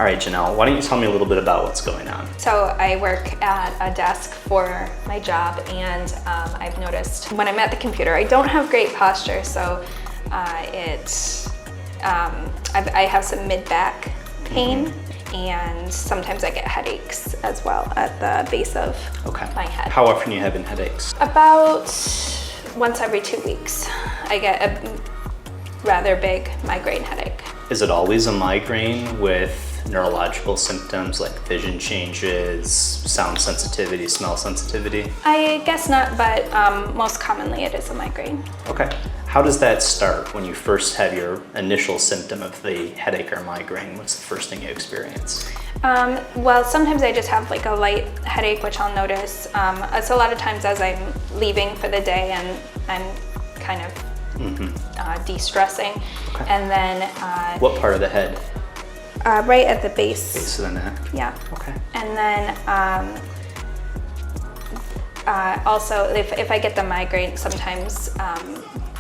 All right, Janelle, why don't you tell me a little bit about what's going on? So I work at a desk for my job, and I've noticed when I'm at the computer, I don't have great posture, so I have some mid-back pain, and sometimes I get headaches as well at the base of my head. How often are you having headaches? About once every 2 weeks, I get a rather big migraine headache. Is it always a migraine with neurological symptoms like vision changes, sound sensitivity, smell sensitivity? I guess not, but most commonly it is a migraine. Okay. How does that start when you first have your initial symptom of the headache or migraine? What's the first thing you experience? Well, sometimes I just have like a light headache, which I'll notice. It's a lot of times as I'm leaving for the day and I'm kind of de-stressing. Okay. And then... what part of the head? Right at the base. Base of the neck? Yeah. Okay. And then also if I get the migraine, sometimes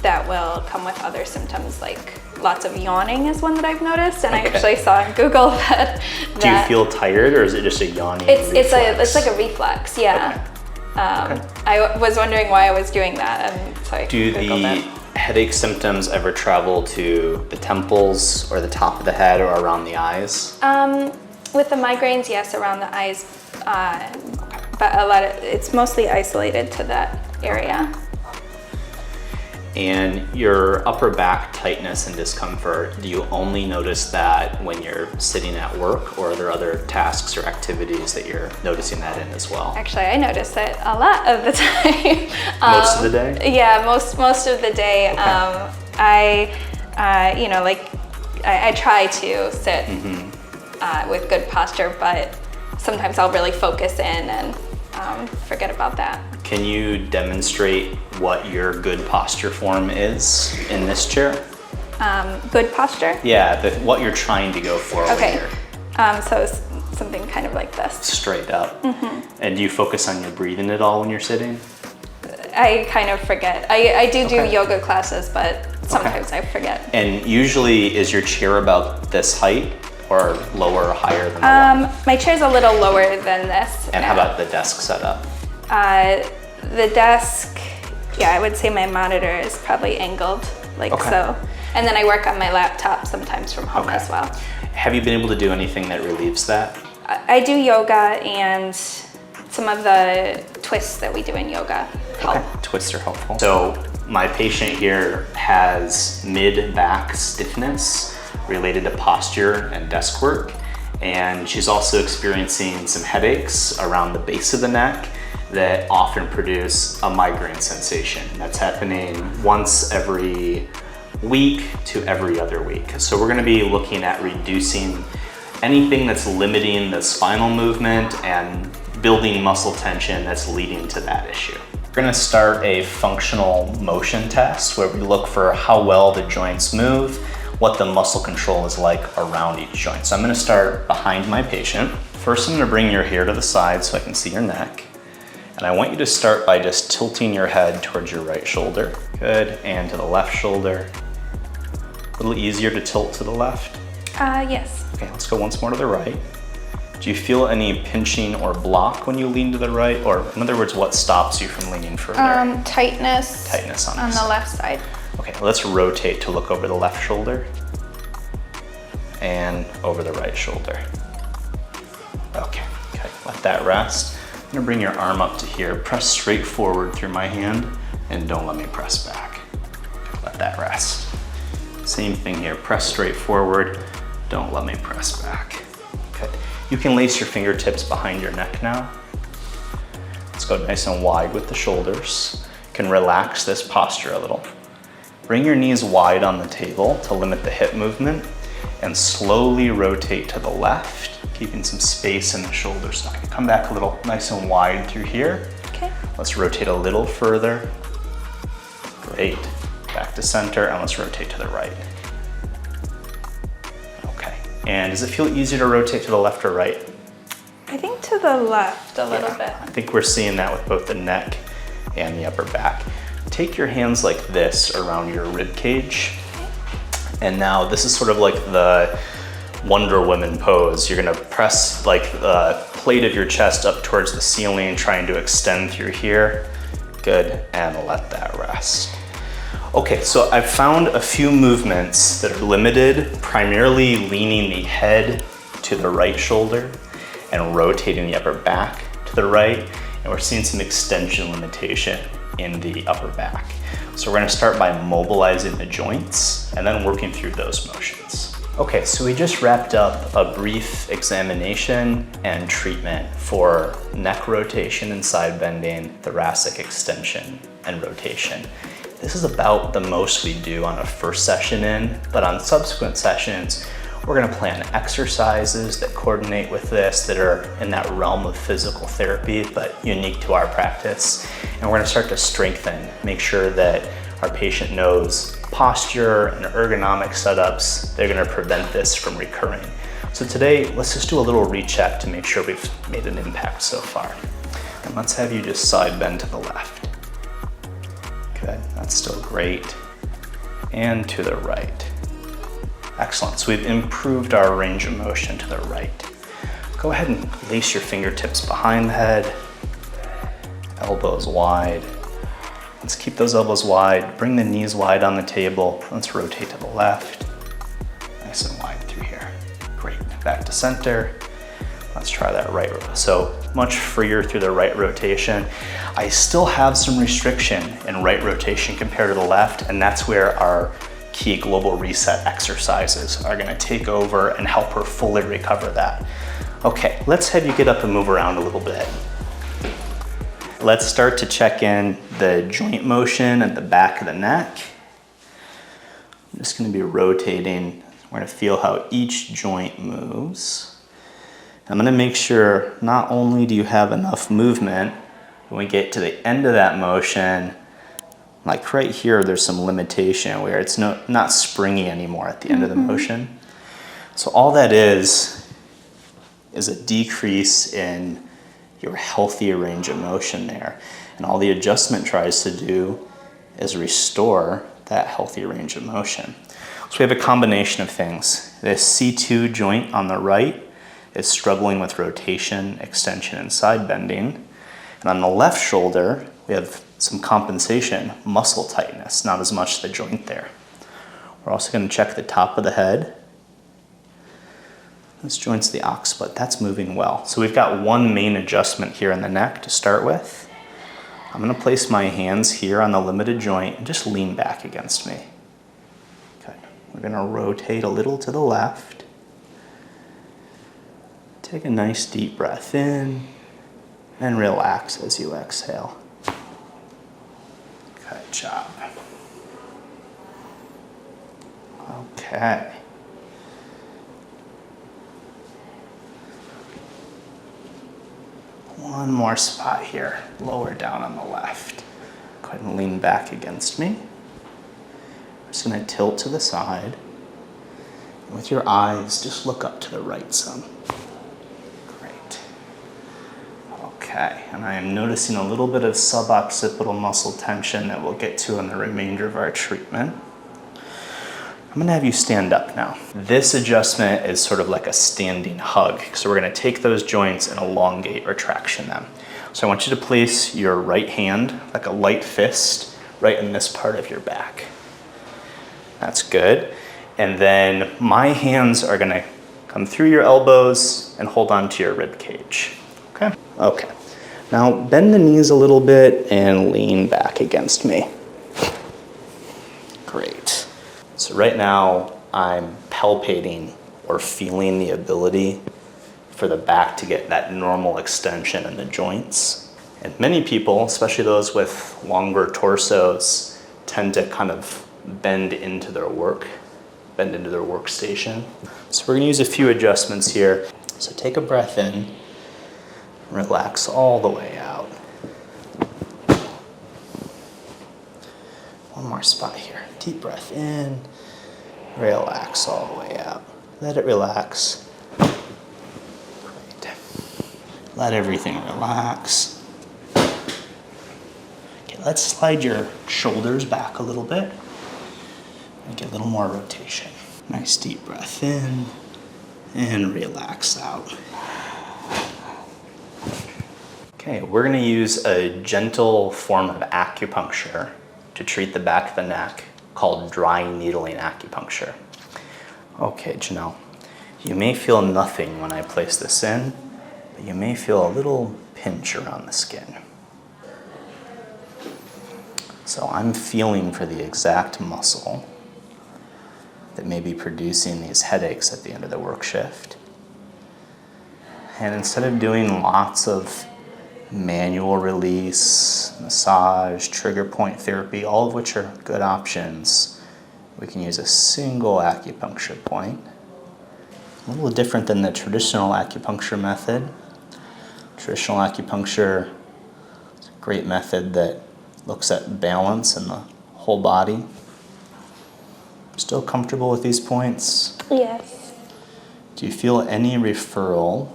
that will come with other symptoms, like lots of yawning is one that I've noticed, and I actually saw on Google that. Do you feel tired, or is it just a yawning reflex? It's like a reflex, yeah. Okay. I was wondering why I was doing that, and so I Do Googled the headache symptoms ever travel to the temples or the top of the head or around the eyes? With the migraines, yes, around the eyes, but it's mostly isolated to that area. And your upper back tightness and discomfort, do you only notice that when you're sitting at work, or are there other tasks or activities that you're noticing that in as well? Actually, I notice it a lot of the time. Most of the day? Yeah, most of the day. Okay. I try to sit with good posture, but sometimes I'll really focus in and forget about that. Can you demonstrate what your good posture form is in this chair? Good posture? Yeah, what you're trying to go for. Okay, so it's something kind of like this. Straight up. And do you focus on your breathing at all when you're sitting? I kind of forget. I do yoga classes, but sometimes I forget. And usually is your chair about this height, or lower or higher than the one? My chair's a little lower than this. And how about the desk setup? The desk, yeah, I would say my monitor is probably angled like so. And then I work on my laptop sometimes from home as well. Have you been able to do anything that relieves that? I do yoga, and some of the twists that we do in yoga help. Okay, twists are helpful. So my patient here has mid-back stiffness related to posture and desk work. And she's also experiencing some headaches around the base of the neck that often produce a migraine sensation. That's happening once every week to every other week. So we're gonna be looking at reducing anything that's limiting the spinal movement and building muscle tension that's leading to that issue. We're gonna start a functional motion test where we look for how well the joints move, what the muscle control is like around each joint. So I'm gonna start behind my patient. First, I'm gonna bring your hair to the side so I can see your neck. And I want you to start by just tilting your head towards your right shoulder. Good, and to the left shoulder. A little easier to tilt to the left. Yes. Okay, let's go once more to the right. Do you feel any pinching or block when you lean to the right? Or in other words, what stops you from leaning further? Tightness. Tightness on the left side. Okay, let's rotate to look over the left shoulder and over the right shoulder. Okay, let that rest. I'm gonna bring your arm up to here, press straight forward through my hand, and don't let me press back. Let that rest. Same thing here, press straight forward, don't let me press back. Okay, you can lace your fingertips behind your neck now. Let's go nice and wide with the shoulders. You can relax this posture a little. Bring your knees wide on the table to limit the hip movement, and slowly rotate to the left, keeping some space in the shoulders. So I can come back a little nice and wide through here. Okay. Let's rotate a little further. Great. Back to center, and let's rotate to the right. Okay. And does it feel easier to rotate to the left or right? I think to the left a little bit. I think we're seeing that with both the neck and the upper back. Take your hands like this around your rib cage. And now this is sort of like the Wonder Woman pose. You're gonna press like the plate of your chest up towards the ceiling, trying to extend through here. Good, and let that rest. Okay, so I've found a few movements that are limited, primarily leaning the head to the right shoulder and rotating the upper back to the right. And we're seeing some extension limitation in the upper back. So we're gonna start by mobilizing the joints and then working through those motions. Okay, so we just wrapped up a brief examination and treatment for neck rotation and side bending, thoracic extension and rotation. This is about the most we do on a first session in, but on subsequent sessions, we're gonna plan exercises that coordinate with this, that are in that realm of physical therapy, but unique to our practice. And we're gonna start to strengthen, make sure that our patient knows posture and ergonomic setups. They're gonna prevent this from recurring. So today, let's just do a little recheck to make sure we've made an impact so far. And let's have you just side bend to the left. Good, that's still great. And to the right. Excellent, so we've improved our range of motion to the right. Go ahead and lace your fingertips behind the head, elbows wide. Let's keep those elbows wide, bring the knees wide on the table. Let's rotate to the left, nice and wide through here. Great, back to center. Let's try that right. So much freer through the right rotation. I still have some restriction in right rotation compared to the left, and that's where our key global reset exercises are gonna take over and help her fully recover that. Okay, let's have you get up and move around a little bit. Let's start to check in the joint motion at the back of the neck. I'm just gonna be rotating. We're gonna feel how each joint moves. I'm gonna make sure not only do you have enough movement, when we get to the end of that motion, like right here, there's some limitation where it's not springy anymore at the end of the motion. So all that is a decrease in your healthy range of motion there. And all the adjustment tries to do is restore that healthy range of motion. So we have a combination of things. This C2 joint on the right is struggling with rotation, extension, and side bending. And on the left shoulder, we have some compensation, muscle tightness, not as much the joint there. We're also going to check the top of the head. This joint's the occiput, that's moving well. So we've got one main adjustment here in the neck to start with. I'm gonna place my hands here on the limited joint and just lean back against me. Good. We're gonna rotate a little to the left. Take a nice deep breath in and relax as you exhale. Good job. Okay. One more spot here, lower down on the left. Go ahead and lean back against me. I'm just gonna tilt to the side. And with your eyes, just look up to the right some. Great. Okay, and I am noticing a little bit of suboccipital muscle tension that we'll get to in the remainder of our treatment. I'm gonna have you stand up now. This adjustment is sort of like a standing hug. So we're gonna take those joints and elongate or traction them. So I want you to place your right hand, like a light fist, right in this part of your back. That's good. And then my hands are gonna come through your elbows and hold on to your rib cage, okay? Okay, now bend the knees a little bit and lean back against me. Great. So right now, I'm palpating or feeling the ability for the back to get that normal extension in the joints. And many people, especially those with longer torsos, tend to kind of bend into their workstation. So we're gonna use a few adjustments here. So take a breath in, relax all the way out. One more spot here. Deep breath in, relax all the way out. Let it relax. Great. Let everything relax. Okay, let's slide your shoulders back a little bit and get a little more rotation. Nice deep breath in and relax out. Okay, we're gonna use a gentle form of acupuncture to treat the back of the neck called dry needling acupuncture. Okay, Janelle, you may feel nothing when I place this in, but you may feel a little pinch around the skin. So I'm feeling for the exact muscle that may be producing these headaches at the end of the work shift. And instead of doing lots of manual release, massage, trigger point therapy, all of which are good options, we can use a single acupuncture point. A little different than the traditional acupuncture method. Traditional acupuncture is a great method that looks at balance in the whole body. Still comfortable with these points? Yes. Do you feel any referral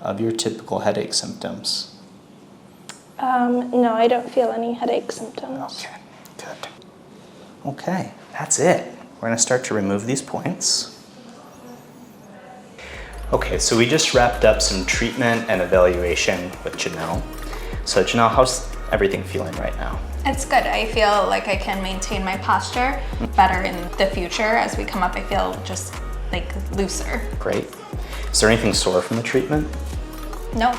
of your typical headache symptoms? No, I don't feel any headache symptoms. Okay, good. Okay, that's it. We're gonna start to remove these points. Okay, so we just wrapped up some treatment and evaluation with Janelle. So Janelle, how's everything feeling right now? It's good. I feel like I can maintain my posture better in the future. As we come up, I feel just like looser. Great. Is there anything sore from the treatment? No,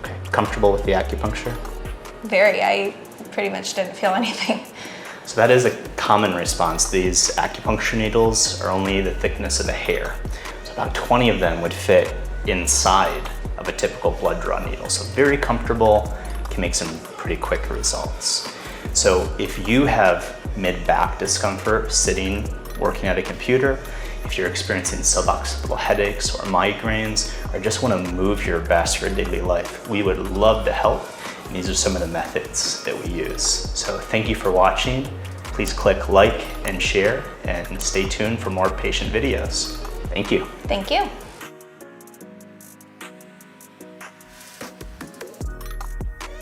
Okay. Comfortable with the acupuncture? very. I pretty much didn't feel anything. So that is a common response. These acupuncture needles are only the thickness of a hair. So about 20 of them would fit inside of a typical blood draw needle. So very comfortable, can make some pretty quick results. So if you have mid-back discomfort sitting, working at a computer, if you're experiencing suboccipital headaches or migraines, or just want to move your best for daily life, we would love to help. And these are some of the methods that we use. So thank you for watching. Please click like and share and stay tuned for more patient videos. Thank you. Thank you.